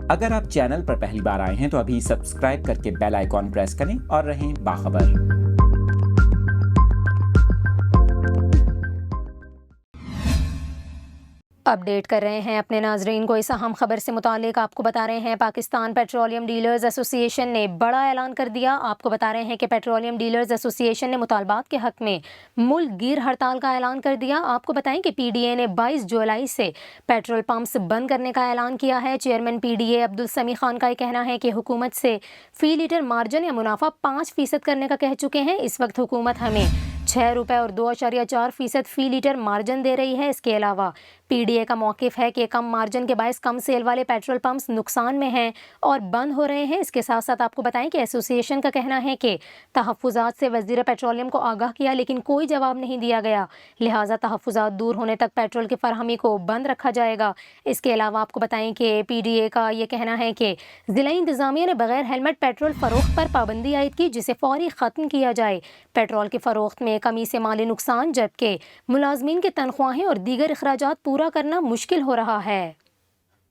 اگر آپ چینل پر پہلی بار آئے ہیں تو ابھی سبسکرائب کر کے بیل آئیکن پریس کریں اور رہیں باخبر۔ اپڈیٹ کر رہے ہیں اپنے ناظرین کو اس اہم خبر سے متعلق۔ آپ کو بتا رہے ہیں پاکستان پیٹرولیم ڈیلرز ایسوسی ایشن نے بڑا اعلان کر دیا۔ آپ کو بتا رہے ہیں کہ پیٹرولیم ڈیلرز ایسوسی ایشن نے مطالبات کے حق میں ملک گیر ہڑتال کا اعلان کر دیا۔ آپ کو بتائیں کہ پی ڈی اے نے 22 جولائی سے پیٹرول پمپس بند کرنے کا اعلان کیا ہے۔ Chairman P D A Abdul Sami Khan کا یہ کہنا ہے کہ حکومت سے فی لیٹر مارجن یا منافع 5% کرنے کا کہہ چکے ہیں۔ اس وقت حکومت ہمیں 6 روپے اور 2.4% فی لیٹر مارجن دے رہی ہے۔ اس کے علاوہ پی ڈی اے کا موقف ہے کہ کم مارجن کے باعث کم سیل والے پیٹرول پمپس نقصان میں ہیں اور بند ہو رہے ہیں۔ اس کے ساتھ ساتھ آپ کو بتائیں کہ ایسوسی ایشن کا کہنا ہے کہ تحفظات سے وزیر پیٹرولیم کو آگاہ کیا لیکن کوئی جواب نہیں دیا گیا، لہٰذا تحفظات دور ہونے تک پیٹرول کی فراہمی کو بند رکھا جائے گا۔ اس کے علاوہ آپ کو بتائیں کہ پی ڈی اے کا یہ کہنا ہے کہ ضلعی انتظامیہ نے بغیر ہیلمٹ پیٹرول فروخت پر پابندی عائد کی، جسے فوری ختم کیا جائے۔ پیٹرول کی فروخت میں کمی سے مالی نقصان جبکہ ملازمین کی تنخواہیں اور دیگر اخراجات پورا کرنا مشکل ہو رہا ہے۔